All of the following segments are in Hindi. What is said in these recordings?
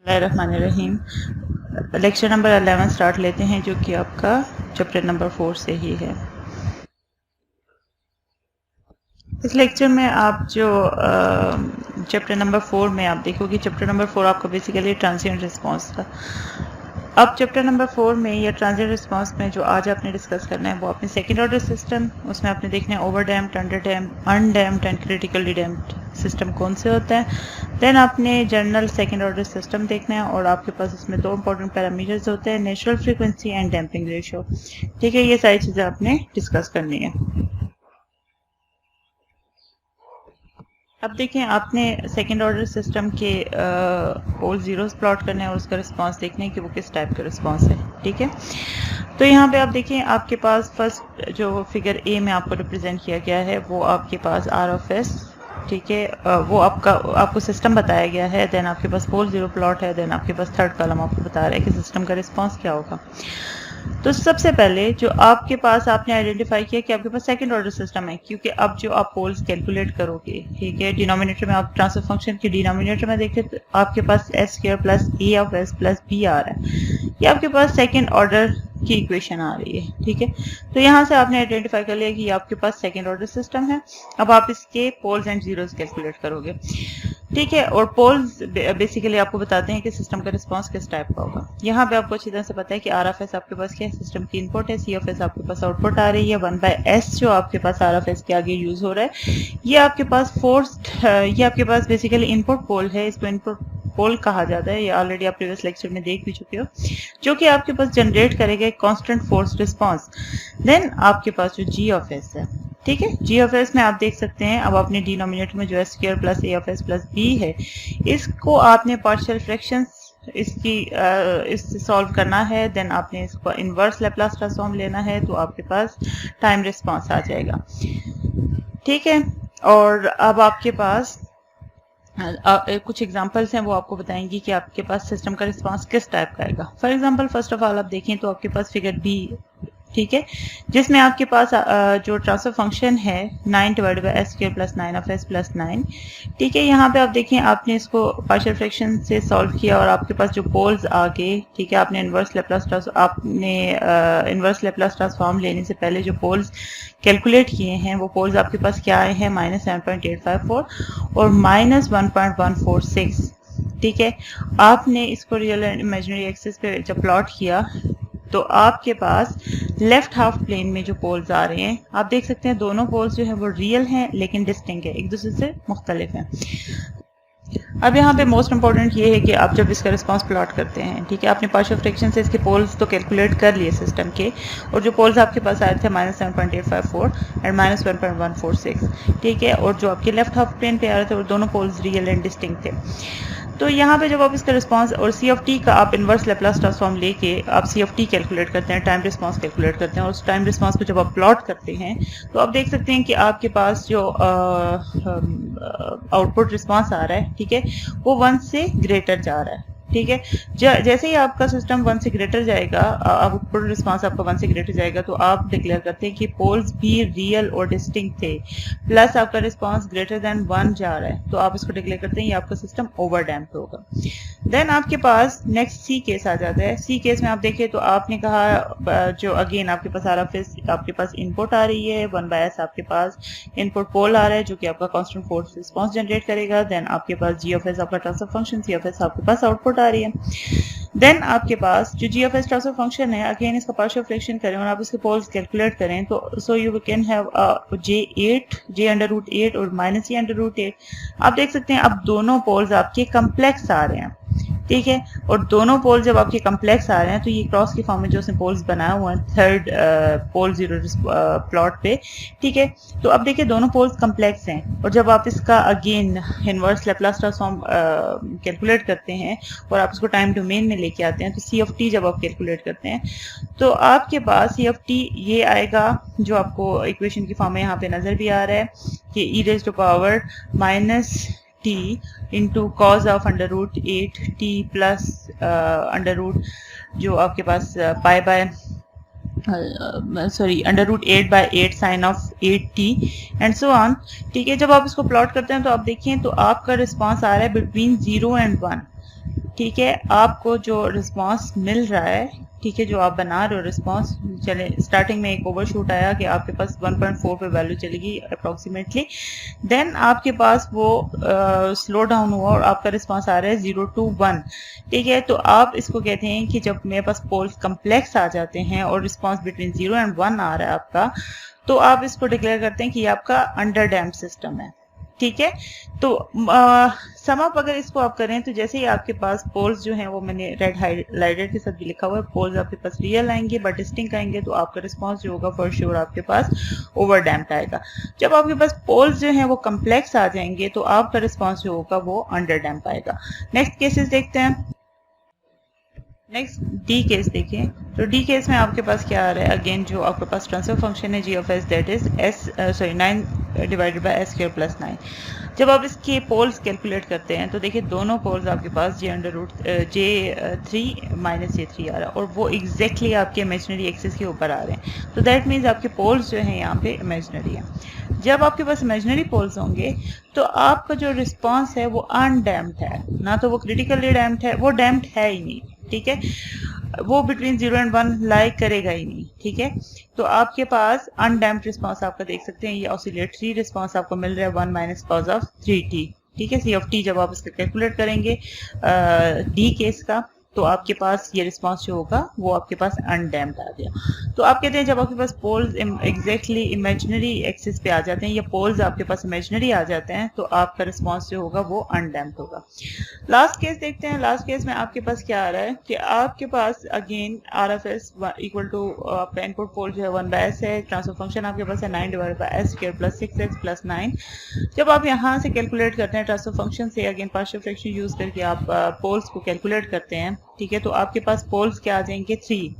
बिस्मिल्लाहिर्रहमानिर्रहीम। लेक्चर नंबर 11 स्टार्ट लेते हैं, जो कि आपका चैप्टर नंबर 4 से ही है। इस लेक्चर में आप जो चैप्टर नंबर 4 में आप देखोगे, चैप्टर नंबर 4 आपका बेसिकली ट्रांजिएंट रिस्पांस था। अब चैप्टर नंबर 4 में या ट्रांजिएंट रिस्पांस में जो आज आपने डिस्कस करना है वो अपने सेकेंड ऑर्डर सिस्टम, उसमें आपने देखना है over damped, under damped, undamped and critically damped system कौन से होता है। देन आपने जनरल सेकेंड ऑर्डर सिस्टम देखना है और आपके पास इसमें दो इंपॉर्टेंट पैरामीटर्स होते हैं, natural frequency and damping ratio. ठीक है, ये सारी चीज़ें आपने डिस्कस करनी है। अब देखें, आपने सेकेंड ऑर्डर सिस्टम के पोल जीरोस प्लॉट करने हैं और उसका रिस्पांस देखने कि वो किस टाइप का रिस्पांस है। ठीक है, तो यहाँ पे आप देखें, आपके पास फर्स्ट जो फिगर ए में आपको रिप्रेजेंट किया गया है वो आपके पास आर ऑफ एस, ठीक है, वो आपको सिस्टम बताया गया है। देन आपके पास पोल जीरो प्लॉट है। देन आपके पास थर्ड कॉलम आपको बता रहा है कि सिस्टम का रिस्पांस क्या होगा। तो सबसे पहले जो आपके पास आपने आइडेंटिफाई किया कि आपके पास सेकंड ऑर्डर सिस्टम है, क्योंकि अब जो आप पोल्स कैलकुलेट करोगे, ठीक है, डिनोमिनेटर में आप ट्रांसफर फंक्शन के डिनोमिनेटर में देखें तो आपके पास S square plus A of S plus B आ रहा है। ये आपके पास सेकंड ऑर्डर की इक्वेशन आ रही है। ठीक है, तो यहाँ से आपने आइडेंटिफाई कर लिया कि ये आपके पास सेकंड ऑर्डर सिस्टम है। अब आप इसके पोल्स एंड जीरोस कैलकुलेट करोगे। ठीक है, और पोल्स बेसिकली आपको बताते हैं कि सिस्टम का रिस्पांस किस टाइप का होगा। यहाँ पे आपको अच्छी तरह से पता है कि आर एफ एस आपके पास क्या है, सिस्टम की इनपुट है, सी एफ एस आपके पास आउटपुट आ रही है, 1/s जो आपके पास आर एफ एस के आगे यूज हो रहा है, ये आपके पास फोर्स्ड, ये आपके पास बेसिकली इनपुट पोल है। इसको इनपुट पोल कहा जाता है, ये ऑलरेडी आप प्रीवियस लेक्चर में देख भी चुके हो, जो कि आपके पास जनरेट करेगा एक कांस्टेंट फोर्स रिस्पांस। देन आपके पास जो जी ऑफ एस है, ठीक है, जी ऑफ एस में आप देख सकते हैं, अब आपने डिनोमिनेटर में जो S square plus A of S plus B है, इसको आपने पार्शियल फ्रैक्शंस इसकी इससे सॉल्व करना है। देन आपने इसको इनवर्स लैप्लास ट्रांसफॉर्म लेना है, तो आपके पास टाइम रिस्पांस आ जाएगा। ठीक है, और अब आपके पास कुछ एग्जांपल्स हैं, वो आपको बताएंगी कि आपके पास सिस्टम का रिस्पांस किस टाइप का आएगा। For example, first of all आप देखें तो आपके पास फिगर बी, ठीक है, जिसमें आपके पास जो ट्रांसफर फंक्शन है 9 divided by S square plus 9 of S plus 9। ठीक है, यहाँ पे आप देखें, आपने इसको पार्शियल फ्रैक्शन से सॉल्व किया और आपके पास जो पोल्स आ गए, ठीक है, आपने इनवर्स लेप्लास ट्रांसफॉर्म लेने से पहले जो पोल्स कैलकुलेट किए हैं, वो पोल्स आपके पास क्या आए हैं, -7.854 और -1.146। ठीक है, आपने इसको रियल एंड इमेजिनरी एक्सिस पे जब प्लॉट किया तो आपके पास लेफ्ट हाफ प्लेन में जो पोल्स आ रहे हैं, आप देख सकते हैं दोनों पोल्स जो है वो रियल हैं लेकिन डिस्टिंक्ट है, एक दूसरे से मुख्तलिफ हैं। अब यहाँ पे मोस्ट इंपॉर्टेंट ये है कि आप जब इसका रिस्पांस प्लॉट करते हैं, ठीक है, आपने पार्शियल फ्रैक्शन से इसके पोल्स तो कैलकुलेट कर लिए सिस्टम के, और जो पोल्स आपके पास आए थे -7.854 एंड -1.146, ठीक है, और जो आपके लेफ्ट हाफ प्लेन पे आ रहे थे वो दोनों पोल्स रियल एंड डिस्टिंक्ट थे। तो यहाँ पे जब आप इसका रिस्पांस और सी ऑफ टी का आप इनवर्स लेप्लास ट्रांसफॉर्म लेके आप सी ऑफ टी कैलकुलेट करते हैं, टाइम रिस्पांस कैलकुलेट करते हैं, और उस टाइम रिस्पांस को जब आप प्लॉट करते हैं तो आप देख सकते हैं कि आपके पास जो आउटपुट रिस्पांस आ रहा है, ठीक है, वो 1 से ग्रेटर जा रहा है। ठीक है, जैसे ही आपका सिस्टम 1 से ग्रेटर जाएगा, आउटपुट रिस्पांस आपका 1 से ग्रेटर जाएगा, तो आप डिक्लेयर करते हैं कि पोल्स भी रियल और डिस्टिंक्ट थे, प्लस आपका रिस्पांस ग्रेटर देन 1 जा रहा है, तो आप इसको डिक्लेयर करते हैं ये आपका सिस्टम ओवर डैम्प्ड होगा। देन आपके पास नेक्स्ट सी केस आ जाता है। सी केस में आप देखें तो आपने कहा, जो अगेन आपके पास आर एफ एस, आपके पास इनपुट आ रही है, 1/s आपके पास इनपुट पोल आ रहा है जो कि आपका कांस्टेंट फोर्स रिस्पांस जनरेट करेगा। देन आपके पास जी ऑफ एस आपका transfer function, C of S आपके पास आउटपुट आ रही है। देन आपके पास जो G of S transfer function है, अगेन इसका पार्शियल फ्रैक्शन करें और आप इसके पोल्स कैलकुलेट करें, तो so you can have J under root 8 और -c/√8। आप देख सकते हैं अब दोनों पोल्स आपके कम्प्लेक्स आ रहे हैं। ठीक है, और दोनों पोल जब आपके कम्प्लेक्स आ रहे हैं तो ये क्रॉस की फॉर्म में जो उसने पोल्स बनाया हुआ है थर्ड पोल जीरो प्लॉट पे। ठीक है, तो अब देखिए दोनों पोल्स कम्प्लेक्स हैं, और जब आप इसका again inverse Laplace transform calculate करते हैं और आप इसको टाइम डोमेन में लेके आते हैं, तो सी ऑफ टी जब आप कैलकुलेट करते हैं तो आपके पास सी ऑफ टी ये आएगा, जो आपको इक्वेशन की फॉर्म में यहाँ पे नजर भी आ रहा है कि e⁻⁻ t into cos of √8t plus under root जो आपके पास pi by √8/8 sine of 8t and so on. ठीक है, जब आप इसको प्लॉट करते हैं तो आप देखिए तो आपका रिस्पांस आ रहा है बिटवीन 0 एंड 1। ठीक है, आपको जो रिस्पांस मिल रहा है, ठीक है, जो आप बना रहे हो रिस्पांस, चले स्टार्टिंग में एक ओवरशूट आया कि आपके पास 1.4 पे वैल्यू चलेगी अप्रोक्सीमेटली, देन आपके पास वो स्लो डाउन हुआ और आपका रिस्पांस आ रहा है 0 to 1, ठीक है। तो आप इसको कहते हैं कि जब मेरे पास पोल्स कम्प्लेक्स आ जाते हैं और रिस्पांस बिटवीन 0 and 1 आ रहा है आपका, तो आप इसको डिक्लेयर करते हैं कि आपका अंडर डैम्प सिस्टम है, ठीक है। तो सम अप अगर इसको आप करें तो जैसे ही आपके पास पोल्स जो हैं वो मैंने रेड हाइलाइटर के साथ भी लिखा हुआ है, पोल्स आपके पास रियल आएंगे बट डिस्टिंक्ट आएंगे, तो आपका रिस्पांस जो होगा फॉर श्योर आपके पास ओवर डैम्प्ड आएगा। जब आपके पास पोल्स जो हैं वो कम्प्लेक्स आ जाएंगे तो आपका रिस्पांस जो होगा वो अंडर डैम्प आएगा। नेक्स्ट केसेस देखते हैं। नेक्स्ट डी केस देखिए, तो डी केस में आपके पास क्या आ रहा है, अगेन जो आपके पास ट्रांसफर फंक्शन है G of S, that is S 9 divided by S square plus 9। जब आप इसके पोल्स कैलकुलेट करते हैं तो देखिए दोनों पोल्स आपके पास J3 माइनस J3 आ रहा है और वो एग्जैक्टली आपके इमेजिनरी एक्सिस के ऊपर आ रहे हैं, तो दैट मीन्स आपके पोल्स जो हैं यहाँ पे इमेजिनरी हैं। जब आपके पास इमेजिनरी पोल्स होंगे तो आपका जो रिस्पॉन्स है वो अनडैम्प्ड है, ना तो वो क्रिटिकली डैम्प्ड है, वो डैम्प्ड है ही नहीं, ठीक है, वो बिटवीन 0 and 1 लाई करेगा ही नहीं, ठीक है। तो आपके पास अनडैम्प्ड रिस्पांस आपका देख सकते हैं, ये ऑसिलेटरी रिस्पांस आपको मिल रहा है 1 माइनस कॉज ऑफ 3t, ठीक है। सी ऑफ टी जब आप इसका कैलकुलेट करेंगे डी केस का, तो आपके पास ये रिस्पांस जो होगा वो आपके पास अनडैम्प्ड आ गया। तो आप कहते हैं जब आपके पास पोल्स एग्जैक्टली इमेजिनरी एक्सिस पे आ जाते हैं या पोल्स आपके पास इमेजिनरी आ जाते हैं तो आपका रिस्पांस जो होगा वो अनडैम्प्ड होगा। लास्ट केस देखते हैं। लास्ट केस में आपके पास क्या आ रहा है कि आपके पास again R F S equal to आपका इनपुट पोल जो है 1/s है, ट्रांसफर फंक्शन आपके पास है 9 divided bye s square plus 6x plus 9। जब आप यहाँ से कैलकुलेट करते हैं ट्रांसफर फंक्शन से, अगेन पार्शियल फ्रैक्शन यूज करके आप पोल्स को कैलकुलेट करते हैं, ठीक है, तो आपके पास पोल्स क्या आ जाएंगे 3,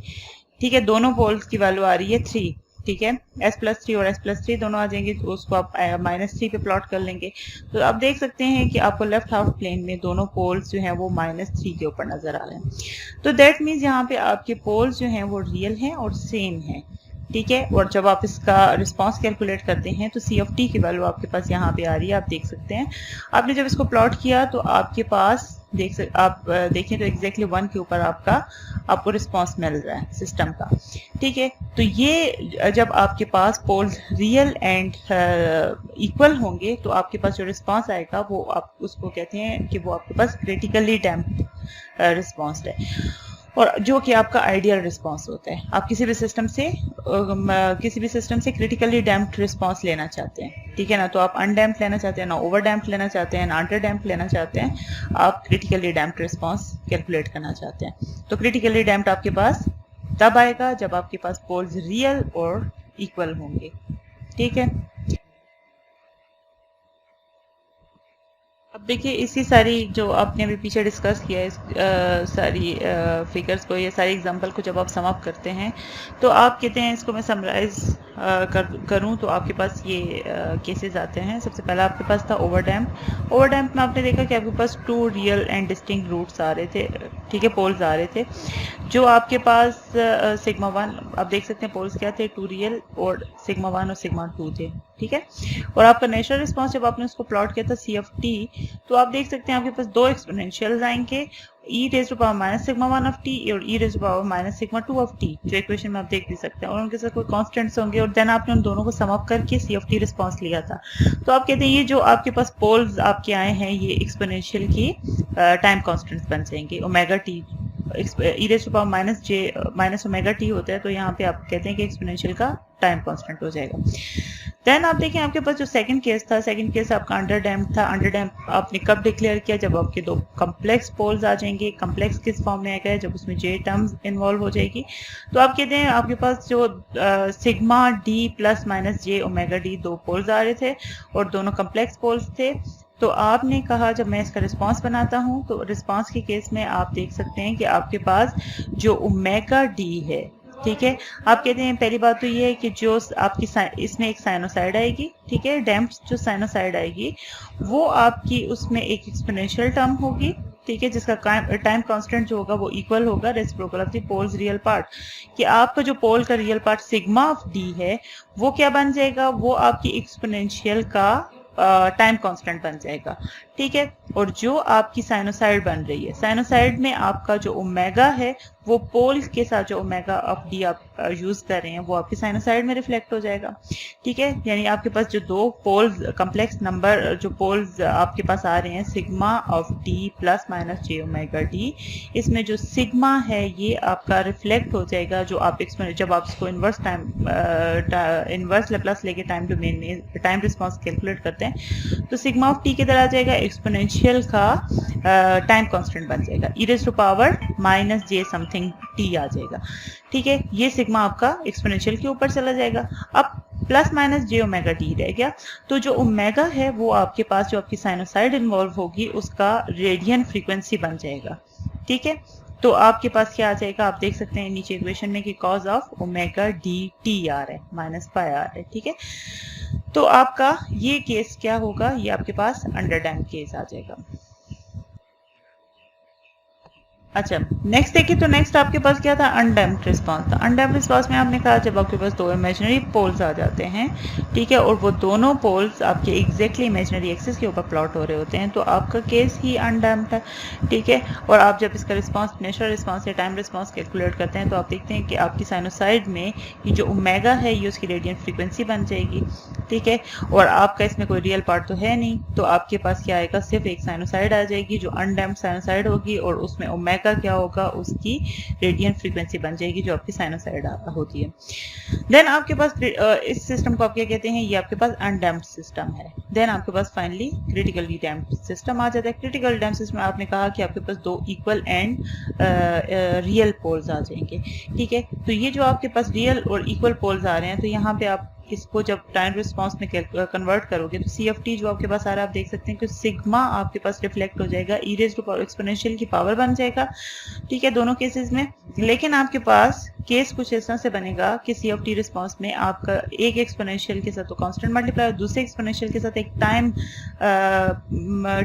ठीक है, दोनों पोल्स की वैल्यू आ रही है 3, ठीक है, s+3 और s+3 दोनों आ जाएंगे, तो उसको आप -3 पे प्लॉट कर लेंगे। तो आप देख सकते हैं कि आपको लेफ्ट हाफ प्लेन में दोनों पोल्स जो हैं वो -3 के ऊपर नजर आ रहे हैं। तो दैट मीन्स यहाँ पे आपके पोल्स जो हैं वो रियल हैं और सेम हैं, ठीक है। और जब आप इसका रिस्पांस कैलकुलेट करते हैं तो सी ऑफ टी की वैल्यू आपके पास यहाँ पे आ रही है, आप देख सकते हैं। आपने जब इसको प्लॉट किया तो आपके पास आप देखें तो एग्जैक्टली 1 के ऊपर आपको रिस्पांस मिल रहा है सिस्टम का, ठीक है। तो ये जब आपके पास पोल्स रियल एंड इक्वल होंगे तो आपके पास जो रिस्पांस आएगा वो आप उसको कहते हैं कि वो आपके पास क्रिटिकली डैम्प्ड रिस्पांस है, और जो कि आपका आइडियल रिस्पांस होता है। आप किसी भी सिस्टम से क्रिटिकली डैम्प्ड रिस्पांस लेना चाहते हैं, ठीक है ना, तो आप अनडैम्प्ड लेना चाहते हैं, ना ओवर डैम्प्ड लेना चाहते हैं, ना अंडर डैम्प्ड लेना चाहते हैं, आप क्रिटिकली डैम्प्ड रिस्पांस कैलकुलेट करना चाहते हैं। तो क्रिटिकली डैम्प्ड आपके पास तब आएगा जब आपके पास पोल्स रियल और इक्वल होंगे, ठीक है। अब देखिए इसी सारी जो आपने अभी पीछे डिस्कस किया है सारी फिगर्स को, ये सारी एग्जांपल को जब आप सम अप करते हैं तो आप कहते हैं इसको मैं समराइज करूं तो आपके पास ये केसेस आते हैं। सबसे पहला आपके पास था ओवरडैम्प में आपने देखा कि आपके पास 2 रियल एंड डिस्टिंक्ट रूट्स आ रहे थे, ठीक है, पोल्स आ रहे थे। जो आपके पास सिग्मा 1 आप देख सकते हैं पोल्स क्या थे, 2 रियल और सिग्मा 1 और सिग्मा 2 थे, ठीक है। और आपका नेचुरल रिस्पांस जब आपने उसको प्लॉट किया था सी ऑफ टी, तो आप देख सकते हैं आपके पास 2 एक्सपोनेंशियल्स आएंगे, e raised to power minus sigma 1 of t और e raised to power minus sigma 2 of t, जो इक्वेशन में आप देख भी सकते हैं, और उनके साथ कोई कांस्टेंट्स होंगे और देन आपने उन दोनों को सम अप करके सी ऑफ टी रिस्पांस लिया था। तो आप कहते हैं ये जो आपके पास पोल्स आपके आए हैं ये एक्सपोनेंशियल की टाइम कांस्टेंट्स बन जाएंगे, omega T e raised to power minus omega T होता है, तो यहाँ पे आप कहते हैं कि एक्सपोनेंशियल का टाइम कांस्टेंट हो जाएगा। देन आप देखें आपके पास जो सेकंड केस था, सेकंड केस आपका अंडर डैम्प था। अंडर डैम्प आपने कब डिक्लेयर किया, जब आपके 2 कम्प्लेक्स पोल्स आ जाएंगे। कम्प्लेक्स किस फॉर्म में आएगा, जब उसमें जे टर्म्स इन्वॉल्व हो जाएगी। तो आप कहते हैं आपके पास जो सिग्मा डी प्लस माइनस जे ओमेगा डी 2 पोल्स आ रहे थे और दोनों कम्प्लेक्स पोल्स थे। तो आपने कहा जब मैं इसका रिस्पांस बनाता हूं तो रिस्पांस के केस में आप देख सकते हैं कि आपके पास जो ओमेगा डी है, ठीक है, आप कहते हैं पहली बात तो ये है कि जो आपकी इसमें एक साइनोसाइड आएगी, ठीक है, डैम्प्ड जो साइनोसाइड आएगी वो आपकी उसमें एक एक्सपोनेंशियल टर्म होगी, ठीक है, जिसका टाइम कांस्टेंट जो होगा वो इक्वल होगा reciprocal of the poles real part. कि आपका जो पोल का real part sigma of D है वो क्या बन जाएगा, वो आपकी एक्सपोनेंशियल का टाइम कांस्टेंट बन जाएगा, ठीक है। और जो आपकी साइनोसाइड बन रही है, साइनोसाइड में आपका जो ओमेगा है वो पोल के साथ जो ओमेगा ऑफ डी आप यूज कर रहे हैं वो आपकी साइनोसाइड में रिफ्लेक्ट हो जाएगा, ठीक है। यानी आपके पास जो दो पोल्स कॉम्प्लेक्स नंबर जो पोल्स आपके पास आ रहे हैं sigma of D plus minus J omega D, इसमें जो सिग्मा है ये आपका रिफ्लेक्ट हो जाएगा जो आप जब आप इसको इनवर्स लैप्लास लेके टाइम डोमेन में टाइम रिस्पॉन्स कैलकुलेट करते हैं तो सिग्मा ऑफ टी किधर आ जाएगा, एक्सपोनेंशियल का टाइम कांस्टेंट बन जाएगा, E raise to power minus J something T आ जाएगा, ठीक है। ये सिग्मा आपका एक्सपोनेंशियल के ऊपर चला जाएगा। अब प्लस माइनस जे ओमेगा टी रह गया, तो जो ओमेगा है वो आपके पास जो आपकी साइनोसाइड इन्वॉल्व होगी उसका रेडियन फ्रीक्वेंसी बन जाएगा, ठीक है। तो आपके पास क्या आ जाएगा, आप देख सकते हैं नीचे इक्वेशन में कि cos of omega D T आ रहा है माइनस पाई आ रहा है, ठीक है। तो आपका ये केस क्या होगा, ये आपके पास अंडर डैम्प केस आ जाएगा। अच्छा नेक्स्ट देखिए, तो नेक्स्ट आपके पास क्या था, अनडैम्प्ड रिस्पांस था। अनडैम्प्ड रिस्पांस में आपने कहा जब आपके पास दो इमेजिनरी पोल्स आ जाते हैं, ठीक है, और वो दोनों पोल्स आपके एग्जैक्टली इमेजिनरी एक्सिस के ऊपर प्लॉट हो रहे होते हैं तो आपका केस ही अनडैम्प्ड है, ठीक है। और आप जब इसका रिस्पांस नेचुरल रिस्पांस या टाइम रिस्पांस कैलकुलेट करते हैं तो आप देखते हैं कि आपकी साइनोसाइड में ये जो ओमेगा है ये उसकी रेडियन फ्रीक्वेंसी बन जाएगी, ठीक है। और आपका इसमें कोई रियल पार्ट तो है नहीं, तो आपके पास क्या आएगा, सिर्फ एक साइनोसाइड आ जाएगी जो अनडैम्प्ड साइनोसाइड होगी और उसमें ओमेगा का क्या होगा, उसकी रेडियन फ्रीक्वेंसी बन जाएगी जो आपकी साइनोसाइड होती है। देन आपके पास इस सिस्टम को आप क्या कहते हैं, ये आपके पास अनडैम्प्ड सिस्टम है। देन आपके पास फाइनली क्रिटिकली डैम्प्ड सिस्टम आ जाता है। क्रिटिकल डैम्प्ड सिस्टम में आपने कहा कि आपके पास दो इक्वल एंड रियल पोल्स आ जाएंगे, ठीक है। तो ये जो आपके पास रियल और इक्वल पोल्स आ रहे हैं तो यहाँ पे आप इसको जब टाइम रिस्पांस में कन्वर्ट करोगे तो सी एफ टी जो आपके पास आ रहा है आप देख सकते हैं कि सिग्मा आपके पास रिफ्लेक्ट हो जाएगा, E raise to power exponential की पावर बन जाएगा, ठीक है, दोनों केसेस में। लेकिन आपके पास केस कुछ इस तरह से बनेगा कि सी एफ टी रिस्पॉन्स में आपका एक एक्सपोनेंशियल के साथ तो कांस्टेंट मल्टीप्लाई और दूसरे एक्सपोनेंशियल के साथ एक टाइम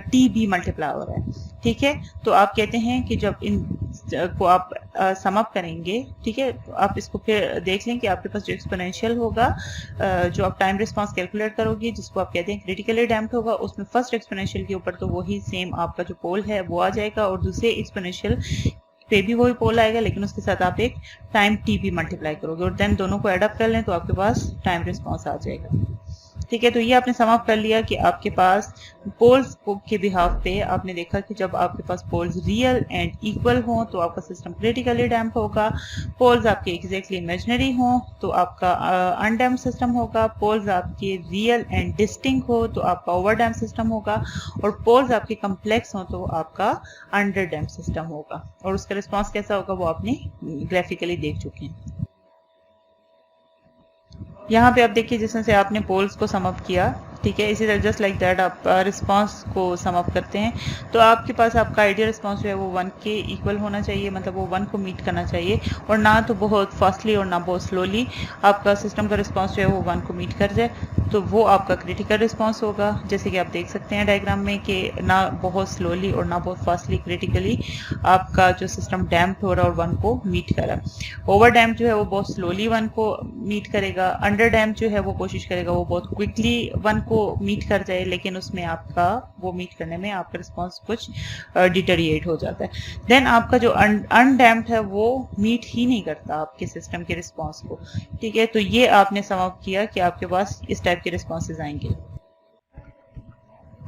टी भी मल्टीप्लाई हो रहा है, ठीक है। तो आप कहते हैं कि जब इन को आप सम अप करेंगे, ठीक है, तो आप इसको फिर देख लें कि आपके पास जो एक्सपोनेंशियल होगा जो आप टाइम रिस्पांस कैलकुलेट करोगे जिसको आप कहते हैं क्रिटिकली डैम्प्ड होगा, उसमें फर्स्ट एक्सपोनेंशियल के ऊपर तो वही सेम आपका जो पोल है वो आ जाएगा और दूसरे एक्सपोनेंशियल पे भी वही पोल आएगा लेकिन उसके साथ आप एक टाइम टी भी मल्टीप्लाई करोगे और देन दोनों को एड अप कर लें तो आपके पास टाइम रिस्पांस आ जाएगा, ठीक है। तो ये आपने सम अप कर लिया कि आपके पास पोल्स के बिहाफ पे आपने देखा कि जब आपके पास पोल्स रियल एंड इक्वल हों तो आपका सिस्टम क्रिटिकली डैम्प होगा, पोल्स आपके एग्जैक्टली इमेजिनरी हों तो आपका अनडैम्प सिस्टम होगा, पोल्स आपके रियल एंड डिस्टिंक्ट हो तो आपका ओवरडैम्प सिस्टम होगा और पोल्स आपके कम्प्लेक्स हों तो आपका अंडरडैम्प सिस्टम होगा। और उसका रिस्पॉन्स कैसा होगा वो आपने ग्राफिकली देख चुके हैं। यहाँ पे आप देखिए जिस तरह से आपने पोल्स को सम अप किया, ठीक है, इसी तरह जस्ट लाइक दैट आप रिस्पांस को सम अप करते हैं तो आपके पास आपका आइडियल रिस्पांस जो है वो 1 के इक्वल होना चाहिए, मतलब वो 1 को मीट करना चाहिए और ना तो बहुत फास्टली और ना बहुत स्लोली आपका सिस्टम का रिस्पांस जो है वो 1 को मीट कर जाए, तो वो आपका क्रिटिकल रिस्पांस होगा। जैसे कि आप देख सकते हैं डायग्राम में कि ना बहुत स्लोली और ना बहुत फास्टली क्रिटिकली आपका जो सिस्टम डैम्प्ड हो रहा है और 1 को मीट कर रहा है। ओवर डैम्प जो है वो बहुत स्लोली 1 को मीट करेगा, अंडर डैम्प जो है वो कोशिश करेगा वो बहुत क्विकली 1 को मीट कर जाए लेकिन उसमें आपका वो मीट करने में आपका रिस्पांस कुछ डिटेरिएट हो जाता है। देन आपका जो अनडैम्प्ड है वो मीट ही नहीं करता आपके सिस्टम के रिस्पांस को, ठीक है। तो ये आपने सम अप किया कि आपके पास इस टाइप के रिस्पॉन्सेज आएंगे।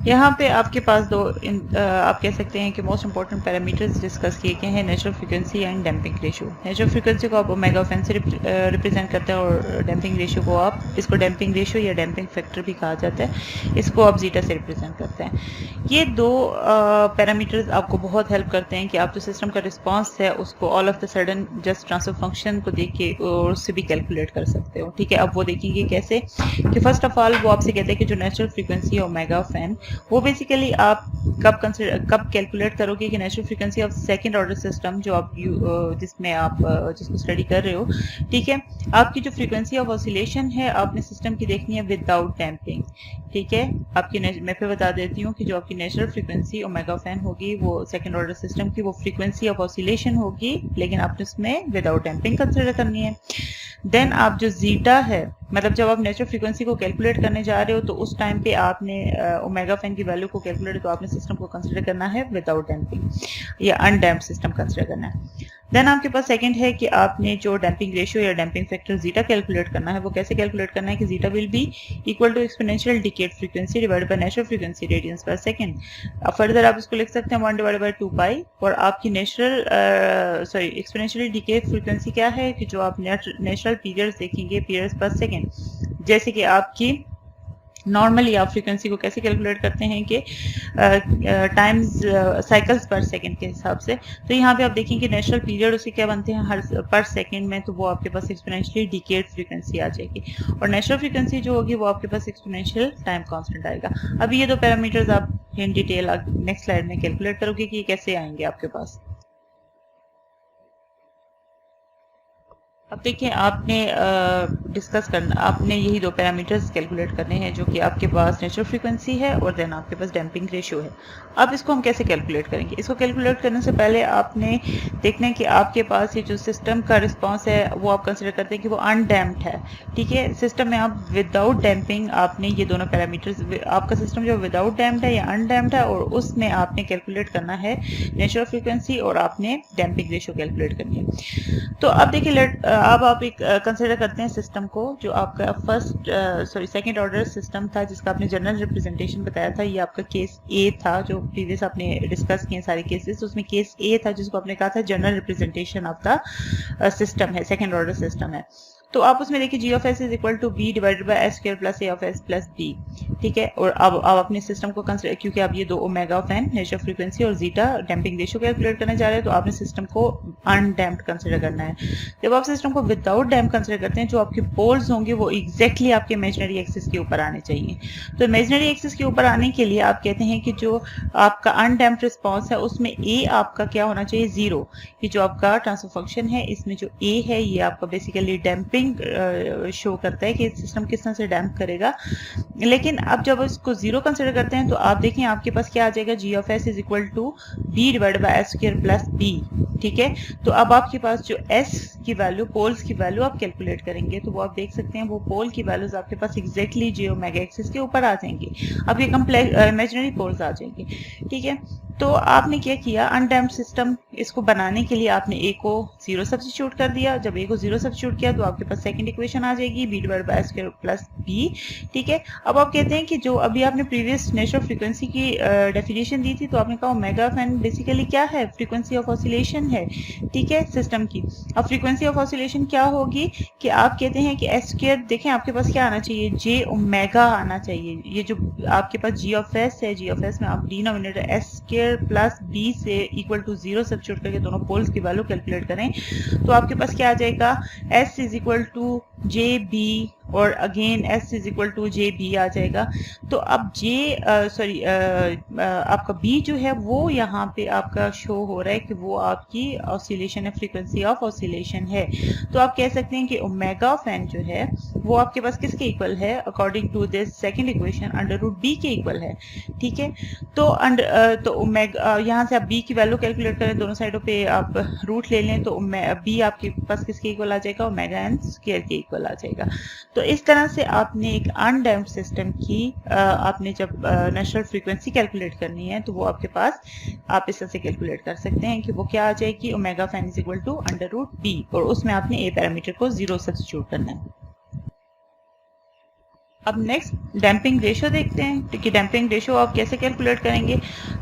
यहाँ पे आपके पास दो आप कह सकते हैं कि मोस्ट इंपॉर्टेंट पैरामीटर्स डिस्कस किए गए हैं, natural frequency and damping ratio. Natural frequency को आप ओमेगा ऑफ एन से रिप्रेजेंट करते हैं और डैम्पिंग रेशियो को आप इसको डैम्पिंग रेशियो या डैम्पिंग फैक्टर भी कहा जाता है, इसको आप जीटा से रिप्रेजेंट करते हैं। ये दो पैरामीटर्स आपको बहुत हेल्प करते हैं कि आप जो सिस्टम का रिस्पॉन्स है उसको all of the sudden just transfer function को देख के और उससे भी कैलकुलेट कर सकते हो, ठीक है। अब वो देखेंगे कैसे कि फर्स्ट ऑफ ऑल वो आपसे कहते हैं कि जो नेचुरल फ्रीक्वेंसी है ओमेगा ऑफ एन वो बेसिकली आप कब कैलकुलेट करोगे कि natural frequency of second order system जो आप जिसमें आप जिसको स्टडी कर रहे हो, ठीक है, आपकी जो फ्रीक्वेंसी ऑफ ऑसिलेशन है आपने सिस्टम की देखनी है विदाउट डैम्पिंग, ठीक है। आपकी मैं फिर बता देती हूँ कि जो आपकी natural frequency omega of N होगी वो सेकंड ऑर्डर सिस्टम की वो फ्रीक्वेंसी ऑफ ऑसिलेशन होगी लेकिन आपने उसमें विदाउट डैम्पिंग कंसिडर करनी है। देन आप जो जीटा है मतलब जब आप नेचुरल फ्रीक्वेंसी को कैलकुलेट करने जा रहे हो तो उस टाइम पे आपने ओमेगा ऑफ एन की वैल्यू को कैलकुलेट, तो आपने सिस्टम को कंसिडर करना है विदाउट डैम्पिंग या अनडैम्प्ड सिस्टम कंसिडर करना है। देन आपके पास सेकंड है कि आपने जो डैम्पिंग रेशियो या डैम्पिंग फैक्टर जीटा कैलकुलेट करना है। वो कैसे कैलकुलेट करना है कि zeta will be equal to exponential decayed frequency divided by natural frequency radians per second. अब फर्दर आप इसको लिख सकते हैं 1 डिवाइडेड बाय 2 पाई, और आपकी एक्सपोनेंशियली डिके फ्रीक्वेंसी क्या है कि जो आप नेचुरल पीरियड्स देखेंगे, पीरियड्स पर सेकंड, जैसे कि आपकी नॉर्मली आप फ्रीक्वेंसी को कैसे कैलकुलेट करते हैं कि टाइम्स साइकिल्स पर सेकंड के हिसाब से। तो यहाँ पे आप देखेंगे नेचुरल पीरियड उसके क्या बनते हैं हर पर सेकंड में, तो वो आपके पास एक्सपोनेंशियली डिकेड फ्रीक्वेंसी आ जाएगी, और नेचुरल फ्रीक्वेंसी जो होगी वो आपके पास एक्सपोनेंशियल टाइम कांस्टेंट आएगा। अभी ये दो पैरामीटर्स आप इन डिटेल नेक्स्ट स्लाइड में कैलकुलेट करोगे कि ये कैसे आएंगे आपके पास। अब देखिए आपने डिस्कस करना, आपने यही दो पैरामीटर्स कैलकुलेट करने हैं जो कि आपके पास नेचुरल फ्रीक्वेंसी है और देन आपके पास डैम्पिंग रेशियो है। अब इसको हम कैसे कैलकुलेट करेंगे? इसको कैलकुलेट करने से पहले आपने देखना है कि आपके पास ये जो सिस्टम का रिस्पांस है वो आप कंसिडर करते हैं कि वो अनडैम्प्ड है, ठीक है। सिस्टम में आप विदाउट डैम्पिंग आपने ये दोनों पैरामीटर्स, आपका सिस्टम जो विदाउट डैम्प्ड है या अनडैम्प्ड है, और उसमें आपने कैलकुलेट करना है नेचुरल फ्रीक्वेंसी और आपने डैम्पिंग रेशियो कैलकुलेट करनी है। तो अब देखिए अब आप एक कंसिडर करते हैं सिस्टम को जो आपका सेकंड ऑर्डर सिस्टम था जिसका आपने जनरल रिप्रेजेंटेशन बताया था। ये आपका केस ए था जो प्रीवियस आपने डिस्कस किए सारे केसेस, तो उसमें केस ए था जिसको आपने कहा था general representation of the system है, सेकंड ऑर्डर सिस्टम है। तो आप उसमें देखिए G of S is equal to B divided by S square plus A of S plus B, ठीक है। और अब आप अपने सिस्टम को कंसिडर, क्योंकि आप ये दो omega of N natural frequency और जीटा डैम्पिंग रेशियो कैलकुलेट करने जा रहे हैं, तो आपने सिस्टम को अनडैम्प्ड कंसिडर करना है। जब आप सिस्टम को विदाउट डैम्प कंसिडर करते हैं, जो आपके पोल्स होंगे वो एग्जैक्टली आपके इमेजिनरी एक्सिस के ऊपर आने चाहिए। तो इमेजिनरी एक्सिस के ऊपर आने के लिए आप कहते हैं कि जो आपका अनडैम्प्ड रिस्पॉन्स है उसमें ए आपका क्या होना चाहिए, 0। ये जो आपका ट्रांसफर फंक्शन है इसमें जो ए है ये आपका बेसिकली डैम्पिंग शो करता है कि सिस्टम किस तरह से डैम्प करेगा। लेकिन अब जब इसको 0 कंसिडर करते हैं तो आप देखें आपके पास क्या आ जाएगा, G of S is equal to B divided by S square plus B, ठीक है। तो अब आपके पास जो एस की वैल्यू, पोल्स की वैल्यू आप कैलकुलेट करेंगे तो वो आप देख सकते हैं वो पोल की वैल्यूज आपके पास एग्जैक्टली जे ओमेगा एक्सिस के ऊपर आ जाएंगे। अब ये कम्प्लेक्स इमेजिनरी पोल्स आ जाएंगे, ठीक है। तो आपने क्या किया, अनडैम्प्ड सिस्टम इसको बनाने के लिए आपने ए को 0 सब्स्टिट्यूट कर दिया। जब ए को 0 सब्स्टिट्यूट किया तो आपके पास सेकंड इक्वेशन आ जाएगी B divided by square plus B, ठीक है। अब आप कहते हैं कि जो अभी आपने प्रीवियस नेचुरल फ्रीक्वेंसी की डेफिनेशन दी थी तो आपने कहा ओमेगा ऑफ एन बेसिकली क्या है, फ्रीक्वेंसी ऑफ ऑसिलेशन है, ठीक है, सिस्टम की। अब फ्रीक्वेंसी ऑफ ऑसिलेशन क्या होगी कि आप कहते हैं कि एस स्क्वायर, देखें आपके पास क्या आना चाहिए, जे ओमेगा आना चाहिए। ये जो आपके पास जी ऑफ एस है, जी ऑफ एस में आप denominator S square plus B से इक्वल टू 0 सब्स्टिट्यूट करके दोनों पोल्स की वैल्यू कैलकुलेट करें तो आपके पास क्या आ जाएगा, S is equal to J B और again S is equal to J B आ जाएगा। तो अब आपका बी जो है वो यहाँ पे आपका शो हो रहा है कि वो आपकी ऑसिलेशन है, फ्रीक्वेंसी ऑफ ऑसिलेशन है। तो आप कह सकते हैं कि ओमेगा ऑफ एन जो है वो आपके पास किसके इक्वल है, according to this second equation under root B के इक्वल है, ठीक है। तो ओमेगा यहाँ से आप बी की वैल्यू कैलकुलेट करें, दोनों साइडों पे आप रूट ले लें तो बी आपके पास किसके इक्वल आ जाएगा, ओमेगा एन स्क्वायर के इक्वल आ जाएगा। तो इस तरह से आपने एक अनडैम्प्ड सिस्टम की आपने जब नेचुरल फ्रीक्वेंसी कैलकुलेट करनी है तो वो आपके पास आप इस तरह से कैलकुलेट कर सकते हैं कि वो क्या आ जाएगी, omega of N is equal to under root B, और उसमें आपने ए पैरामीटर को 0 सब्स्टिट्यूट करना है। अब नेक्स्ट डैम्पिंग रेशियो देखते हैं कि डैम्पिंग रेशियो आप कैसे कैलकुलेट करेंगे।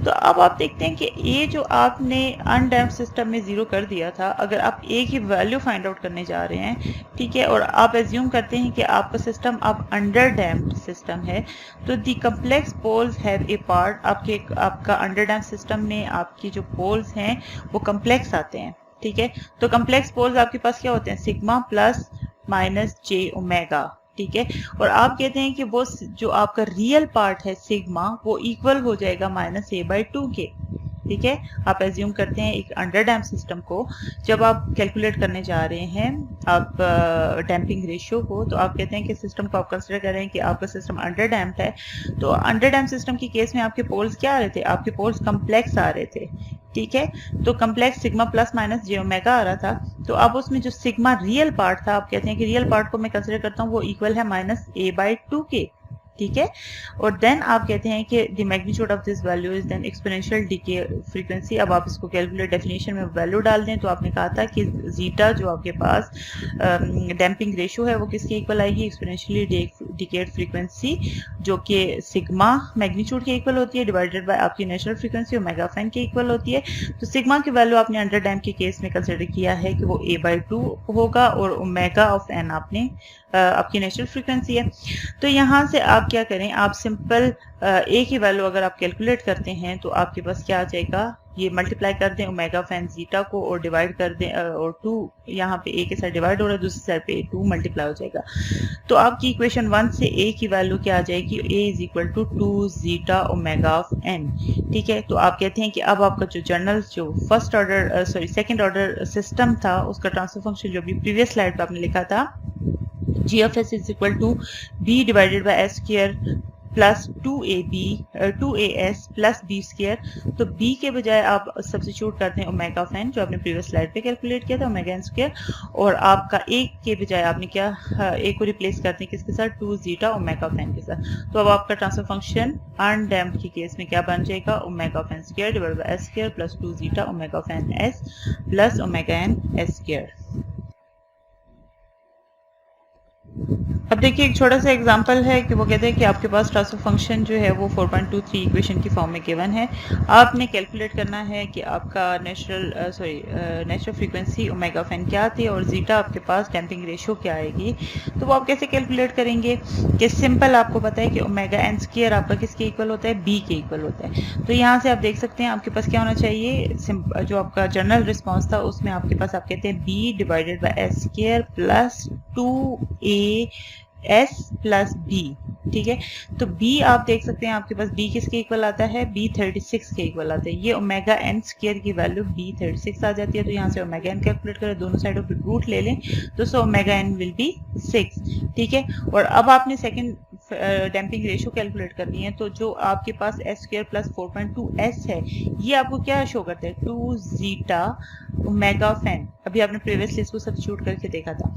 तो अब आप देखते हैं कि ए जो आपने अनडैम्प्ड सिस्टम में 0 कर दिया था, अगर आप ए की वैल्यू फाइंड आउट करने जा रहे हैं, ठीक है, और आप एज्यूम करते हैं कि आपका सिस्टम अब अंडर डैम्प्ड सिस्टम है, तो the complex poles have a part, आपका अंडर डैम्प्ड सिस्टम में आपकी जो पोल्स हैं वो कम्प्लेक्स आते हैं, ठीक है। तो कम्प्लेक्स पोल्स आपके पास क्या होते हैं, सिग्मा प्लस माइनस जे ओमेगा, ठीक है। और आप कहते हैं कि वो जो आपका रियल पार्ट है सिग्मा वो इक्वल हो जाएगा माइनस ए बाई 2 के, ठीक है। आप एज्यूम करते हैं एक अंडर डैम्प सिस्टम को जब आप कैलकुलेट करने जा रहे हैं आप डैम्पिंग रेशियो को, तो आप कहते हैं कि सिस्टम को आप कंसिडर करें कि आपका सिस्टम अंडर डैम्प्ड है। तो अंडर डैम्प सिस्टम की केस में आपके पोल्स क्या आ रहे थे, आपके पोल्स कम्प्लेक्स आ रहे थे, ठीक है। तो कम्प्लेक्स सिग्मा प्लस माइनस जे ओमेगा आ रहा था। तो अब उसमें जो सिग्मा रियल पार्ट था, आप कहते हैं कि रियल पार्ट को मैं कंसिडर करता हूँ वो इक्वल है -a/2 के, ठीक है। और देन आप कहते हैं कि the magnitude of this value is then exponential decay frequency. अब आप इसको कैलकुलेट डेफिनेशन में वैल्यू डाल दें तो आपने कहा था कि जीटा जो आपके पास डैम्पिंग रेशियो है वो किसके इक्वल आएगी, एक्सपोनेंशियली डिकेड फ्रीक्वेंसी जो कि सिग्मा मैग्नीट्यूड के इक्वल होती है डिवाइडेड बाय आपकी natural frequency omega of N के इक्वल होती है। तो सिग्मा की वैल्यू आपने अंडर डैम्प के केस में कंसिडर किया है कि वो a/2 होगा और ओमेगा ऑफ एन आपने आपकी नेचुरल फ्रीक्वेंसी है। तो यहाँ से आप क्या करें, आप सिंपल ए की वैल्यू अगर आप कैलकुलेट करते हैं तो आपके पास क्या आ जाएगा, ये मल्टीप्लाई कर दें ओमेगा ऑफ एन जीटा को और डिवाइड कर दें, और 2 यहाँ पे ए के साथ डिवाइड हो रहा है, दूसरी साइड पे 2 मल्टीप्लाई हो जाएगा। तो आपकी इक्वेशन 1 से ए की वैल्यू क्या आ जाएगी, A is equal to 2 zeta omega of N, ठीक है। तो आप कहते हैं कि अब आपका जो जनरल जो first order second order system था उसका ट्रांसफर फंक्शन जो भी प्रीवियस स्लाइड पे आपने लिखा था g of s is equal to b divided by s square plus 2as plus b square. तो b के बजाय आप सब्स्टिट्यूट करते हैं ओमेगा ऑफ n जो आपने प्रीवियस स्लाइड पे कैलकुलेट किया था ओमेगा n स्क्वायर, और आपका a के बजाय आपने क्या a को रिप्लेस करते हैं किसके साथ, 2 जीटा ओमेगा ऑफ n के साथ। तो अब आपका ट्रांसफर फंक्शन अनडैम्प्ड के केस में क्या बन जाएगा, omega of n square divided bye s square plus 2 zeta omega of n s plus omega n s square. अब देखिए एक छोटा सा एग्जांपल है कि वो कहते हैं कि आपके पास ट्रांसफर फंक्शन जो है वो 4.23 इक्वेशन की फॉर्म में गिवन है। आपने कैलकुलेट करना है कि आपका natural frequency omega of N क्या आती है और जीटा आपके पास डैम्पिंग रेशियो क्या आएगी। तो वो आप कैसे कैलकुलेट करेंगे कि सिंपल आपको पता है कि ओमेगा एन स्क्वायर आपका किसके इक्वल होता है, बी के इक्वल होता है। तो यहाँ से आप देख सकते हैं आपके पास क्या होना चाहिए, जो आपका जनरल रिस्पॉन्स था उसमें आपके पास आप कहते हैं B divided by S square plus 2as plus b, ठीक है। तो b आप देख सकते हैं आपके पास b किसके इक्वल आता है, b 36 के इक्वल आता है। ये ओमेगा n स्क्वायर की वैल्यू b 36 आ जाती है। तो यहाँ से ओमेगा n कैलकुलेट करें, दोनों साइडों पे रूट ले लें तो so omega n will be 6, ठीक है। और अब आपने सेकंड डैम्पिंग रेशियो कैलकुलेट करनी है। तो जो आपके पास s स्क्वायर प्लस 4.2s है ये आपको क्या शो करता है, 2 जीटा ओमेगा ऑफ n। अभी आपने प्रीवियसली इसको सब्स्टिट्यूट करके देखा था,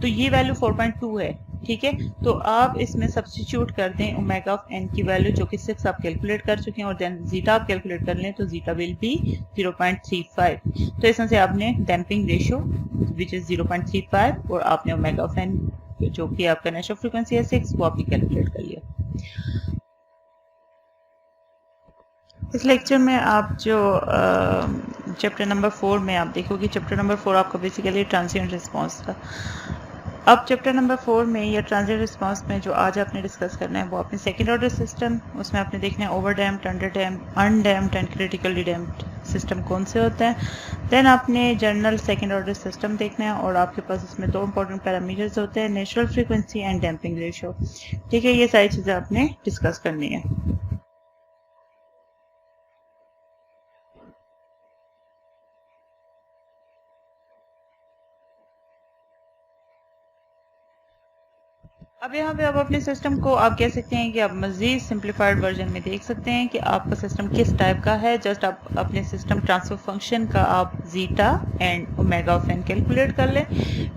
तो ये वैल्यू 4.2 है, ठीक है। तो आप इसमें सब्स्टिट्यूट कर दें ओमेगा ऑफ n की वैल्यू जो कि 6 आप कैलकुलेट कर चुके हैं, और देन जीटा आप कैलकुलेट कर लें तो जीटा विल बी 0.35। तो इसमें से आपने डैम्पिंग रेशियो विच इज 0.35 और आपने ओमेगा ऑफ n जो कि आपका नेचुरल फ्रीक्वेंसी है 6 वो आपने कैलकुलेट कर लिया। इस लेक्चर में आप जो चैप्टर नंबर 4 में आप देखोगे, चैप्टर नंबर 4 आपका बेसिकली ट्रांजिएंट रिस्पांस था। अब चैप्टर नंबर 4 में या ट्रांजिएंट रिस्पांस में जो आज आपने डिस्कस करना है वो अपने सेकंड ऑर्डर सिस्टम, उसमें आपने देखना है over damped, under damped, undamped and critically damped system कौन से होते हैं। देन आपने जनरल सेकंड ऑर्डर सिस्टम देखना है और आपके पास इसमें 2 इंपॉर्टेंट पैरामीटर्स होते हैं, natural frequency and damping ratio, ठीक है। ये सारी चीज़ें आपने डिस्कस करनी है। अब यहाँ पे आप अपने सिस्टम को आप कह सकते हैं कि आप मज़ीद सिंप्लीफाइड वर्जन में देख सकते हैं कि आपका सिस्टम किस टाइप का है। जस्ट आप अपने सिस्टम ट्रांसफर फंक्शन का आप zeta and omega of N calculate कर लें,